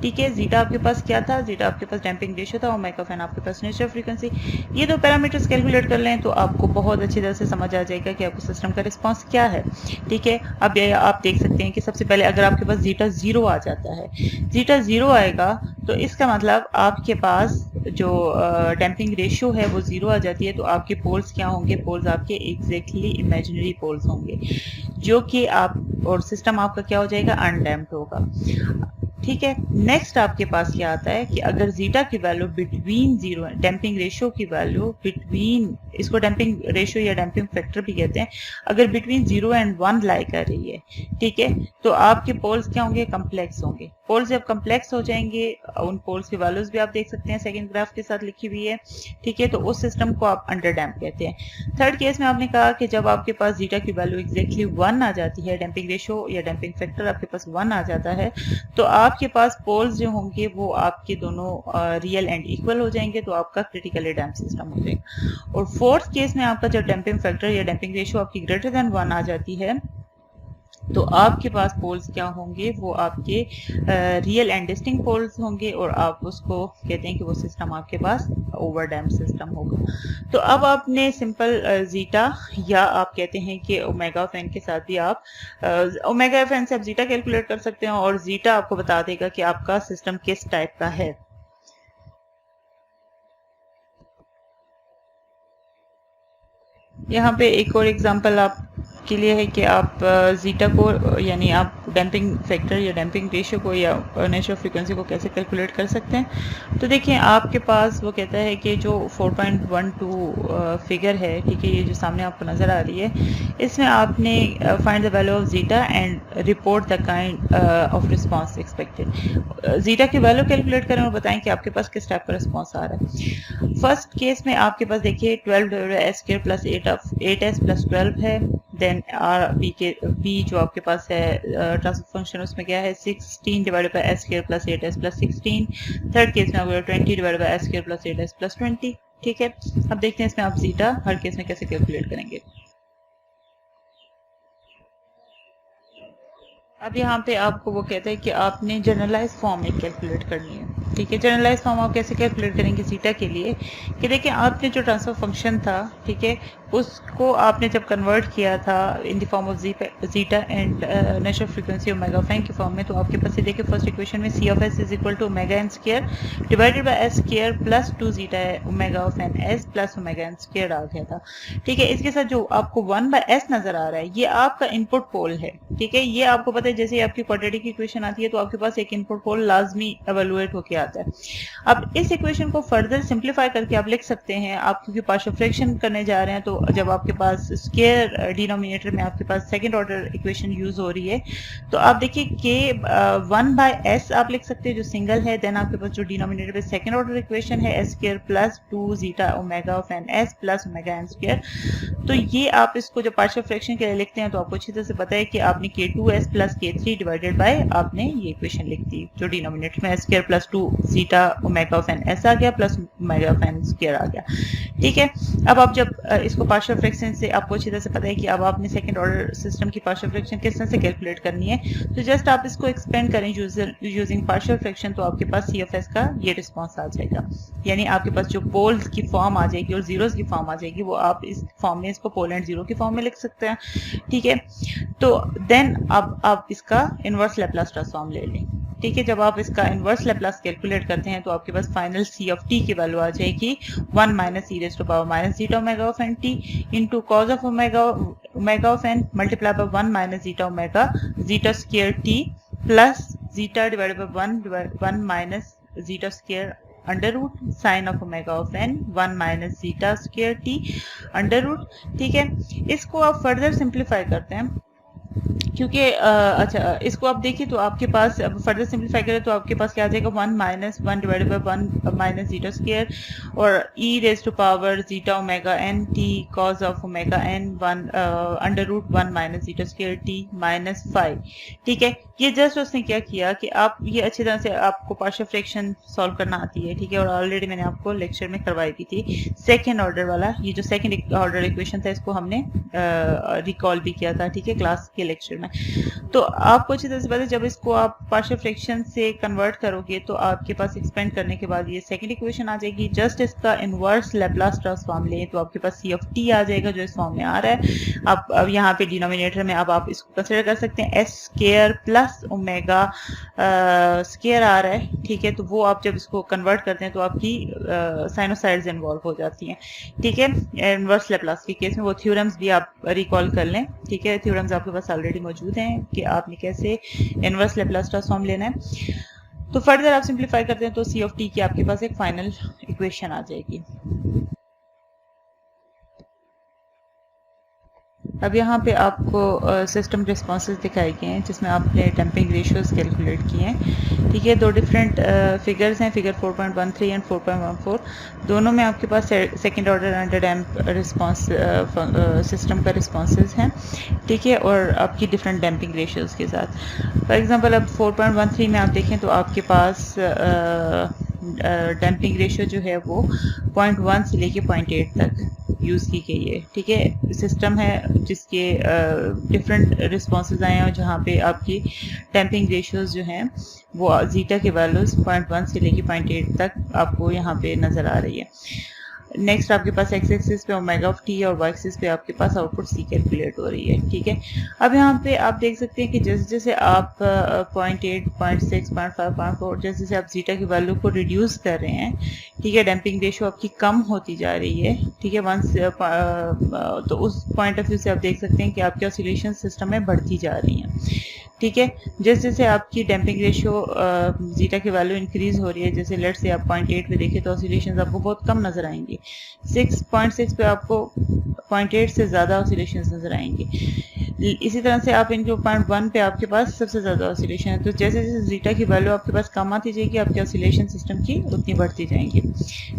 ठीक है। जीटा आपके पास क्या था, जीटा आपके पास डैम्पिंग रेशियो था, ओमेगा ऑफ एन आपके पास नेचुरल फ्रीक्वेंसी। ये 2 पैरामीटर्स कैलकुलेट कर लें तो आपको बहुत अच्छी तरह से समझ आ जाएगा कि आपके सिस्टम का रिस्पॉन्स क्या है, ठीक है। अब आप देख सकते हैं कि सबसे पहले अगर आपके पास जीटा 0 आ जाता है, जीटा 0 आएगा तो इसका मतलब आपके पास जो डैम्पिंग रेशियो है वो 0 आ जाती है। तो आपके पोल्स क्या होंगे, पोल्स आपके एग्जैक्टली इमेजिनरी पोल्स होंगे, जो कि आप और सिस्टम आपका क्या हो जाएगा, अनडैम्प्ड होगा, ठीक है। नेक्स्ट आपके पास क्या आता है कि अगर जीटा की वैल्यू बिटवीन 0, डैम्पिंग रेशियो की वैल्यू बिटवीन, इसको डैम्पिंग रेशियो या डैम्पिंग फैक्टर भी कहते हैं, अगर बिटवीन 0 एंड 1 लाई कर रही है, ठीक है, तो आपके पोल्स क्या होंगे, कम्प्लेक्स होंगे। पोल्स जब कम्प्लेक्स हो जाएंगे, उन पोल्स की वैल्यूज भी आप देख सकते हैं सेकंड ग्राफ के साथ लिखी हुई है, ठीक है। तो उस सिस्टम को आप अंडर डैम्प कहते हैं। थर्ड केस में आपने कहा कि जब आपके पास जीटा की वैल्यू एग्जैक्टली 1 आ जाती है, डैम्पिंग रेशियो या डैम्पिंग फैक्टर आपके पास 1 आ जाता है, तो आपके पास पोल्स जो होंगे वो आपके दोनों रियल एंड इक्वल हो जाएंगे, तो आपका क्रिटिकली डैम्प सिस्टम हो जाएगा। और फोर्थ केस में आपका जब डैम्पिंग फैक्टर या डैम्पिंग रेशियो आपकी ग्रेटर देन 1 आ जाती है, तो आपके पास पोल्स क्या होंगे, वो आपके रियल एंड डिस्टिंक्ट पोल्स होंगे और आप उसको कहते हैं कि वो सिस्टम आपके पास ओवर डैम्प सिस्टम होगा। तो अब आपने सिंपल जीटा या आप कहते हैं कि ओमेगा ऑफ एन के साथ भी आप ओमेगा ऑफ एन से आप जीटा कैलकुलेट कर सकते हैं और जीटा आपको बता देगा कि आपका सिस्टम किस टाइप का है। यहाँ पे एक और एग्जांपल आपके लिए है कि आप जीटा को यानी आप डैम्पिंग फैक्टर या डैम्पिंग रेशियो को या नेचुरल फ्रीक्वेंसी को कैसे कैलकुलेट कर सकते हैं। तो देखिए आपके पास वो कहता है कि जो 4.12 फिगर है, ठीक है, ये जो सामने आपको नज़र आ रही है, इसमें आपने find the value of zeta and report the kind of response expected. Zeta की वैल्यू कैलकुलेट करें और बताएं कि आपके पास किस टाइप का रिस्पॉन्स आ रहा है। फर्स्ट केस में आपके पास देखिए 12/s² प्लस 8s प्लस 12 है। देन बी जो आपके पास है ट्रांसफर फंक्शन, उसमें क्या है 16/s² plus 8s plus 16। Third case में आपको 20/s² प्लस 8s प्लस 20। ठीक है, अब देखते हैं इसमें आप जीटा हर केस में कैसे कैलकुलेट करेंगे। अब यहाँ पे आपको वो कहता है कि आपने जनरलाइज फॉर्म में कैलकुलेट करनी है। ठीक है, जनरलाइज फॉर्म आप कैसे कैलकुलेट करेंगे जीटा के लिए कि देखिए आपने जो ट्रांसफर फंक्शन था, ठीक है, उसको आपने जब कन्वर्ट किया था in the form of zeta and natural frequency omega of N के फॉर्म में, तो आपके पास ये देखिए फर्स्ट इक्वेशन में C of S is equal to omega N square divided by S square plus 2 zeta omega of N S plus omega N square आ गया था। ठीक है, इसके साथ जो आपको 1/s नजर आ रहा है ये आपका इनपुट पोल है। ठीक है, ये आपको पता है जैसे आपकी क्वाड्रेटिक इक्वेशन आती है तो आपके पास एक इनपुट पोल लाजमी एवेलुएट होके आता है। अब इस इक्वेशन को फर्दर सिंप्लीफाई करके आप लिख सकते हैं, आप क्योंकि पार्शियल फ्रैक्शन करने जा रहे हैं तो जब आपके पास स्क्वायर डिनोमिनेटर में आपके पास सेकंड ऑर्डर इक्वेशन यूज हो रही है तो आप देखिए कि 1/s आप लिख सकते हैं जो सिंगल है। देन आपके पास जो डिनोमिनेटर पे सेकंड ऑर्डर इक्वेशन है s square plus 2 zeta omega of N S plus omega N square. तो ये आप इसको जब पार्शियल फ्रैक्शन के लिए लिखते हैं तो आपको अच्छी तरह से पता है कि आपने k2s plus k3 divided by आपने ये इक्वेशन लिख दी जो डिनोमिनेटर में s square plus 2 zeta omega of N S आ गया plus omega of N square आ गया। ठीक है, अब आप जब इसको पार्शियल फ्रैक्शन से आपको अच्छी तरह से पता है कि अब आपने सेकंड ऑर्डर सिस्टम की पार्शियल फ्रैक्शन किस तरह से कैलकुलेट करनी है, तो जस्ट आप इसको एक्सपेंड करें यूजिंग पार्शियल फ्रैक्शन तो आपके पास सी ऑफ एस का ये रिस्पॉन्स आ जाएगा। यानी आपके पास जो पोल्स की फॉर्म आ जाएगी और जीरोस की फॉर्म आ जाएगी वो आप इस फॉर्म में इसको पोल एंड जीरो की फॉर्म में लिख सकते हैं। ठीक है, तो देन अब आप इसका इनवर्स लैप्लास ट्रांसफॉर्म ले लें। ठीक है, जब आप इसका इनवर्स लैप्लास कैलकुलेट करते हैं तो आपके पास फाइनल सी ऑफ टी की वैल्यू आ जाएगी 1 minus E raise to power minus zeta omega of N T into cos of omega of N multiply by 1 minus zeta omega zeta square T plus zeta divided by 1 minus zeta square under root sine of omega of N 1 minus zeta square T under root. ठीक है, इसको आप फर्दर सिंप्लीफाई करते हैं क्योंकि अच्छा इसको आप देखिए तो आपके पास अब फर्दर सिंप्लीफाई करें तो आपके पास क्या आ जाएगा 1 minus 1 divided by 1 minus zeta square और e raise to power zeta omega n t cos of omega n 1 under root 1 minus zeta square t minus 5। ठीक है, ये जस्ट उसने क्या किया कि आप ये अच्छी तरह से आपको पार्शियल फ्रैक्शन सॉल्व करना आती है। ठीक है, और ऑलरेडी मैंने आपको लेक्चर में करवाई भी थी सेकेंड ऑर्डर वाला, ये जो सेकेंड ऑर्डर इक्वेशन था इसको हमने रिकॉल भी किया था। ठीक है, क्लास के लेक्चर में। तो आपको अच्छी तरह से पता है जब इसको आप पार्शियल फ्रैक्शन से कन्वर्ट करोगे तो आपके पास एक्सपेंड करने के बाद ये सेकंड इक्वेशन आ जाएगी। जस्ट इसका इनवर्स लैप्लास ट्रांसफॉर्म लें तो आपके पास सी ऑफ टी आ जाएगा जो इस फॉर्म में आ रहा है। अब यहाँ पे डिनोमिनेटर में अब आप इसको कंसिडर कर सकते हैं s square plus omega square आ रहा है। ठीक है, तो वो आप जब इसको कन्वर्ट करते हैं तो आपकी साइनोसाइड्स इन्वॉल्व हो जाती हैं। ठीक है, इनवर्स लैप्लास के केस में वो थ्योरम्स भी आप रिकॉल कर लें। ठीक है, थ्योरम्स आपके पास ऑलरेडी मौजूद हैं कि आपने कैसे इनवर्स लैप्लास ट्रांसफॉर्म लेना है। तो फर्दर आप सिंप्लीफाई करते हैं तो सी ऑफ टी की आपके पास एक फाइनल इक्वेशन आ जाएगी। अब यहाँ पे आपको सिस्टम रिस्पॉन्सेज दिखाए गए हैं जिसमें आपने डैम्पिंग रेशियोज कैलकुलेट किए हैं। ठीक है, दो डिफरेंट फिगर्स हैं, फिगर 4.13 एंड 4.14। दोनों में आपके पास second order under damp response system का रिस्पॉन्सेज हैं। ठीक है, और आपकी डिफरेंट डैम्पिंग रेशियोज के साथ। फॉर एग्जांपल अब 4.13 में आप देखें तो आपके पास डैम्पिंग रेशियो जो है वो 0.1 से लेके 0.8 तक यूज़ की गई है, ठीक है। सिस्टम है जिसके डिफरेंट रिस्पॉन्सेज आए हैं और जहाँ पे आपकी डैम्पिंग रेशियोज जो हैं वो जीटा के वैल्यूज़ 0.1 से लेके 0.8 तक आपको यहाँ पे नज़र आ रही है। नेक्स्ट आपके पास एक्स एक्सिस पे ओमेगा ऑफ टी और वाई एक्सिस पे आपके पास आउटपुट सी कैलकुलेट हो रही है, ठीक है। अब यहाँ पे आप देख सकते हैं कि जैसे जैसे आप 0.8, 0.6, 0.5, 0.4 जैसे जैसे आप जीटा की वैल्यू को रिड्यूस कर रहे हैं, ठीक है, डैम्पिंग रेशियो आपकी कम होती जा रही है, ठीक है। वंस तो उस पॉइंट ऑफ व्यू से आप देख सकते हैं कि आपकी ऑसिलेशन सिस्टम में बढ़ती जा रही हैं, ठीक है। जैसे जैसे आपकी डैम्पिंग रेशियो जीटा की वैल्यू इंक्रीज हो रही है, जैसे लेट से आप 0.8 पे देखें तो ऑसिलेशंस आपको बहुत कम नजर आएंगी, 6.6 पे आपको 0.8 से ज़्यादा ऑसिलेशंस नजर आएंगी। इसी तरह से आप इनके 0.1 पे आपके पास सबसे ज़्यादा ऑसिलेशन है। तो जैसे जैसे जीटा की वैल्यू आपके पास कम आती जाएगी आपकी ऑसिलेशन सिस्टम की उतनी बढ़ती जाएंगी।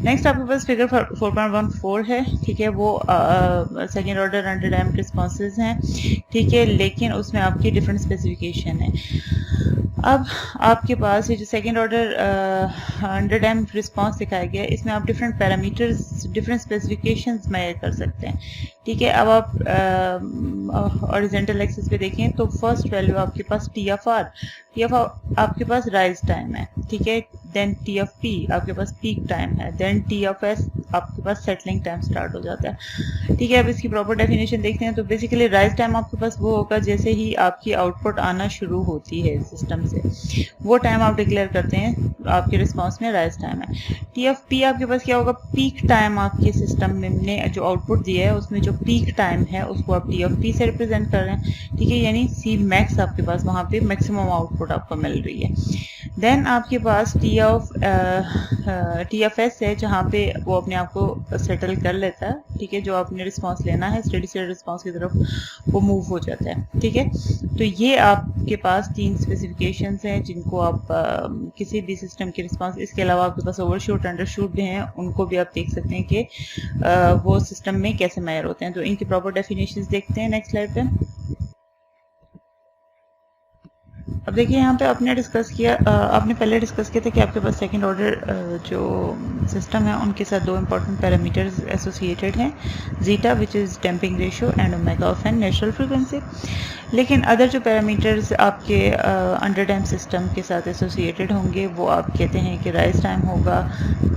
नेक्स्ट आपके पास फिगर 4.14 है, ठीक है, वो second order under damped responses हैं, ठीक है, लेकिन उसमें आपकी डिफरेंट स्पेसिफिकेशन है। अब आपके पास ये जो second order under damped response दिखाया गया है इसमें आप different parameters different specifications measure कर सकते हैं, ठीक है। अब आप हॉरिजॉन्टल एक्सिस पे देखें तो फर्स्ट वैल्यू आपके पास टी ऑफ आर आपके पास राइज टाइम है, ठीक है, देन टी ऑफ पी आपके पास पीक टाइम है, देन टी ऑफ एस आपके पास सेटलिंग टाइम स्टार्ट हो जाता है, ठीक है। अब इसकी प्रॉपर डेफिनेशन देखते हैं तो बेसिकली राइज टाइम आपके पास वो होगा जैसे ही आपकी आउटपुट आना शुरू होती है सिस्टम से, वो टाइम आप डिक्लेयर करते हैं आपके रिस्पॉन्स में राइज टाइम है। टी ऑफ पी आपके पास क्या होगा, पीक टाइम आपके सिस्टम ने जो आउटपुट दिया है उसमें जो पीक टाइम है उसको आप टी ऑफ पी से रिप्रेजेंट कर रहे हैं, ठीक है, यानी सी मैक्स आपके पास वहाँ पे मैक्सिमम आउटपुट आपको मिल रही है। देन आपके पास टी ऑफ एस है जहाँ पे वो अपने आप को सेटल कर लेता है, ठीक है, जो आपने रिस्पॉन्स लेना है स्टेडी स्टेट रिस्पॉन्स की तरफ वो मूव हो जाता है, ठीक है। तो ये आपके पास 3 स्पेसिफिकेशंस हैं जिनको आप किसी भी सिस्टम के रिस्पॉन्स, इसके अलावा आपके पास ओवरशूट अंडरशूट भी हैं, उनको भी आप देख सकते हैं कि वो सिस्टम में कैसे मेजर होते हैं। तो इनकी प्रॉपर डेफिनेशंस देखते हैं नेक्स्ट स्लाइड पे। अब देखिए यहाँ पे आपने पहले डिस्कस किया था कि आपके पास सेकंड ऑर्डर जो सिस्टम है उनके साथ 2 इंपॉर्टेंट पैरामीटर्स एसोसिएटेड हैं, zeta which is damping ratio and omega of N natural frequency. लेकिन अदर जो पैरामीटर्स आपके अंडर डैम्प सिस्टम के साथ एसोसिएटेड होंगे वो आप कहते हैं कि राइज टाइम होगा,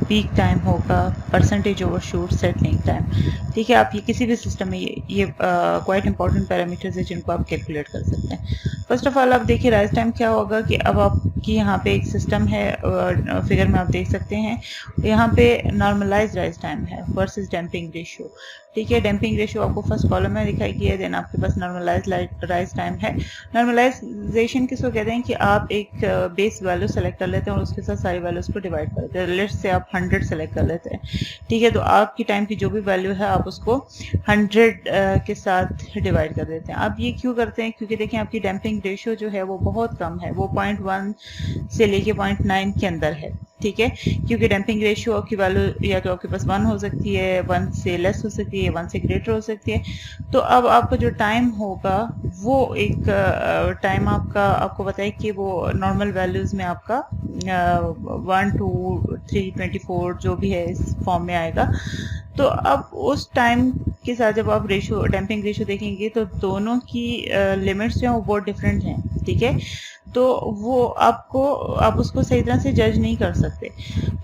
पीक टाइम होगा, परसेंटेज ओवरशूट, सेटलिंग टाइम, ठीक है। आप ये किसी भी सिस्टम में ये क्वाइट इंपॉर्टेंट पैरामीटर्स है जिनको आप कैलकुलेट कर सकते हैं। फर्स्ट ऑफ ऑल आप देखिए राइज टाइम क्या होगा कि अब आपकी यहाँ पे एक सिस्टम है, फिगर में आप देख सकते हैं यहाँ पे नॉर्मलाइज राइज टाइम है वर्सेस डैम्पिंग रेशियो, ठीक है। डैम्पिंग रेशियो आपको फर्स्ट कॉलम में दिखाई गई है, देन आपके पास नॉर्मलाइज राइज टाइम है। नॉर्मलाइजेशन किसको कहते हैं कि आप एक बेस वैल्यू सेलेक्ट कर लेते हैं और उसके साथ सारी वैल्यूज को डिवाइड कर देते हैं। लेट्स से आप 100 सेलेक्ट कर लेते हैं, ठीक है, तो आपकी टाइम की जो भी वैल्यू है आप उसको 100 के साथ डिवाइड कर देते हैं। आप ये क्यों करते हैं, क्योंकि देखें आपकी डैम्पिंग रेशियो जो है वो बहुत कम है, वो 0.1 से लेके 0.9 के अंदर है, ठीक है, क्योंकि डैम्पिंग रेशियो की वैल्यू या तो आपके पास 1 हो सकती है, 1 से लेस हो सकती है, 1 से ग्रेटर हो सकती है। तो अब आपका जो टाइम होगा वो एक टाइम आपको बताए कि वो नॉर्मल वैल्यूज में आपका 1, 2, 3, 24 जो भी है इस फॉर्म में आएगा। तो अब उस टाइम के साथ जब आप डैम्पिंग रेशियो देखेंगे तो दोनों की लिमिट्स जो हैं वो बहुत डिफरेंट हैं, ठीक है, तो वो आप उसको सही तरह से जज नहीं कर सकते।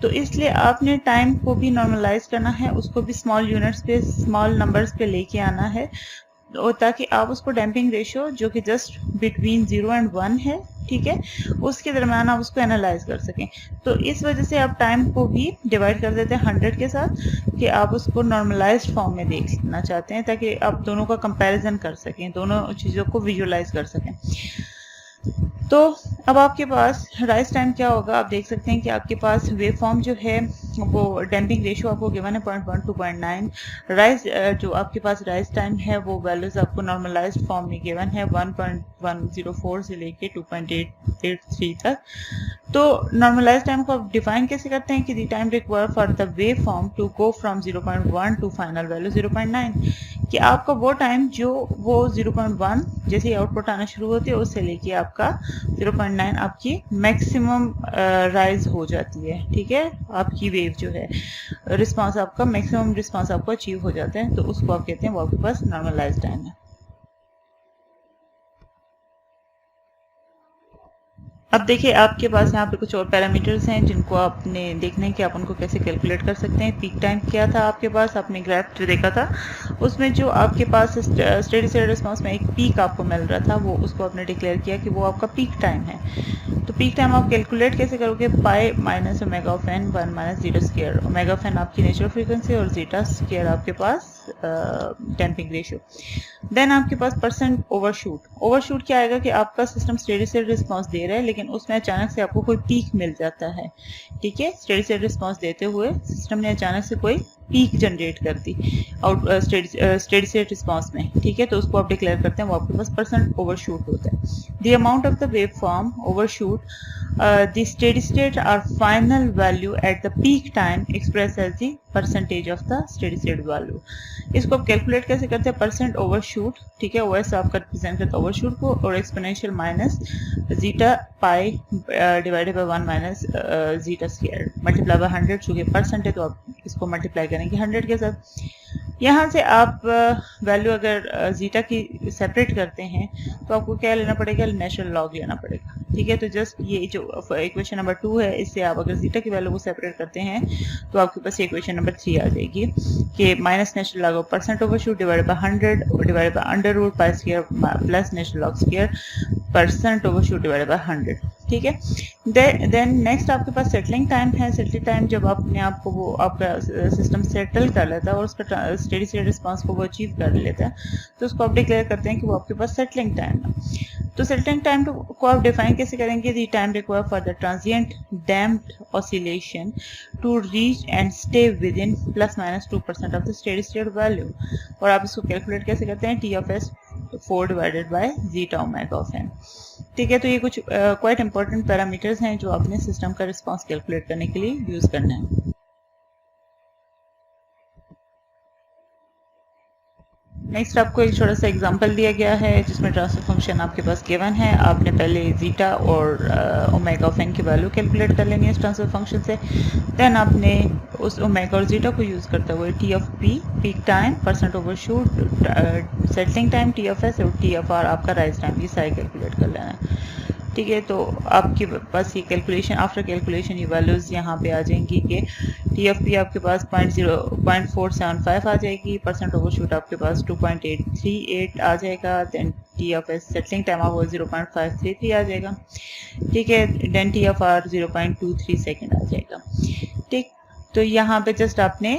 तो इसलिए आपने टाइम को भी नॉर्मलाइज करना है, उसको भी स्मॉल यूनिट्स पे, स्मॉल नंबर्स पे लेके आना है, और ताकि आप उसको डैम्पिंग रेशियो जो कि जस्ट बिटवीन 0 एंड 1 है, ठीक है, उसके दरम्यान आप उसको एनालाइज कर सकें। तो इस वजह से आप टाइम को भी डिवाइड कर देते हैं 100 के साथ कि आप उसको नॉर्मलाइज्ड फॉर्म में देखना चाहते हैं ताकि आप दोनों का कंपैरिजन कर सकें, दोनों चीज़ों को विजुअलाइज कर सकें। तो अब आपके पास राइज टाइम क्या होगा, आप देख सकते हैं कि आपके पास वेव फॉर्म जो है वो डैम्पिंग रेशियो आपको गिवन है 0.1 to 0.9। राइज जो आपके पास राइज टाइम है वो वैल्यूज आपको नॉर्मलाइज्ड फॉर्म में गिवन है 1.104 से लेके 2.883 तक। तो नॉर्मलाइज टाइम को आप डिफाइन कैसे करते हैं कि the time required for the wave form to go from 0.1 to final value 0.9। कि आपका वो टाइम जो वो 0.1 जैसे आउटपुट आना शुरू होती है उससे लेके आपका 0.9 आपकी मैक्सिमम राइज हो जाती है, ठीक है। आपकी वेव जो है रिस्पांस आपका मैक्सिमम रिस्पांस आपको अचीव हो जाता है, तो उसको आप कहते हैं वो आपके पास नॉर्मलाइज्ड टाइम है। अब देखिए आपके पास यहाँ पे कुछ और पैरामीटर्स हैं जिनको आपने देखना है कि आप उनको कैसे कैलकुलेट कर सकते हैं। पीक टाइम क्या था आपके पास, आपने ग्राफ जो देखा था उसमें जो आपके पास स्टेडी स्टेट रिस्पांस में एक पीक आपको मिल रहा था, वो उसको आपने डिक्लेयर किया कि वो आपका पीक टाइम है। तो पीक टाइम आप कैलकुलेट कैसे करोगे, pi minus omega of N 1 minus zeta square. Omega of N आपकी नेचुरल फ्रीक्वेंसी और जीटा स्क्वायर आपके पास डैम्पिंग रेशियो। देन आपके पास परसेंट ओवरशूट। ओवरशूट क्या आएगा कि आपका सिस्टम स्टेडी स्टेट रिस्पांस दे रहा है लेकिन उसमें अचानक से आपको कोई पीक मिल जाता है, ठीक है। स्टेडी स्टेट रिस्पांस देते हुए सिस्टम ने अचानक से कोई पीक जनरेट कर दी स्टेडी स्टेट रिस्पांस में, ठीक है। तो उसको आप डिक्लेयर करते हैं, वो आपके पास परसेंट ओवरशूट होता है। The amount of the wave form overshoot the steady state are final value at the peak time expressed as the percentage of the steady state value। इसको आप कैलकुलेट कैसे करते हैं, परसेंट ओवरशूट, ठीक है। ओएस आपका रिप्रेजेंट करता है ओवरशूट को, और exponential minus zeta pi divided by 1 minus zeta square multiply by 100, चूंकि परसेंट है तो आप इसको मल्टीप्लाई करेंगे 100 के साथ। यहाँ से आप वैल्यू अगर जीटा की सेपरेट करते हैं तो आपको क्या लेना पड़ेगा, नेचुरल लॉग लेना पड़ेगा, ठीक है। तो जस्ट ये जो इक्वेशन नंबर 2 है, इससे आप अगर जीटा की वैल्यू को सेपरेट करते हैं तो आपके पास इक्वेशन नंबर 3 आ जाएगी कि minus natural log of percent overshoot divided by 100 divided by under root pi square plus natural log square percent overshoot divided by 100, ठीक है। देन नेक्स्ट आपके पास सेटलिंग टाइम है। सेटलिंग टाइम जब अपने आप को वो आपका सिस्टम सेटल कर लेता है और उसका स्टेडी स्टेट रिस्पांस को वो अचीव कर लेता है तो उसको आप डिक्लेयर करते हैं कि वो आपके पास सेटलिंग टाइम है। तो सेटलिंग टाइम को आप डिफाइन कैसे करेंगे, the time required for the transient damped oscillation to reach and stay within plus minus 2% of the steady state value. और आप इसको कैलकुलेट कैसे करते हैं, T of S 4 divided by zeta omega of N, ठीक है। तो ये कुछ क्वाइट इंपॉर्टेंट पैरामीटर्स हैं जो आपने सिस्टम का रिस्पांस कैलकुलेट करने के लिए यूज करना है। नेक्स्ट आपको एक छोटा सा एग्जांपल दिया गया है जिसमें ट्रांसफर फंक्शन आपके पास गिवन है। आपने पहले जीटा और ओमेगा ऑफ एन की वैल्यू कैलकुलेट कर लेनी है इस ट्रांसफर फंक्शन से। देन आपने उस ओमेगा और जीटा को यूज़ करते हुए T of P peak time, percent overshoot, settling time T of S और टी ऑफ आर आपका राइज टाइम, ये सारे कैलकुलेट कर लेना है, ठीक है। तो आपके पास ये कैलकुलेशन आफ्टर कैलकुलेशन ये वैल्यूज़ यहाँ पे आ जाएंगी कि टी एफ पी आपके पास 0.475 आ जाएगी, परसेंट ओवरशूट आपके पास 2.838 आ जाएगा, then t of s settling time आपको 0.533 आ जाएगा, ठीक है। Then t of r 0.23 second आ जाएगा, ठीक। तो यहाँ पे जस्ट आपने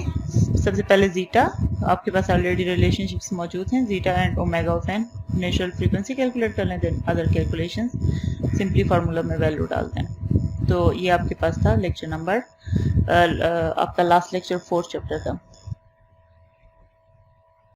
सबसे पहले जीटा, आपके पास ऑलरेडी रिलेशनशिप्स मौजूद हैं, zeta and omega of N natural frequency calculate कर लें, then other calculations simply formula में वैल्यू डाल दें। तो ये आपके पास था लेक्चर नंबर आपका लास्ट लेक्चर 4th चैप्टर का।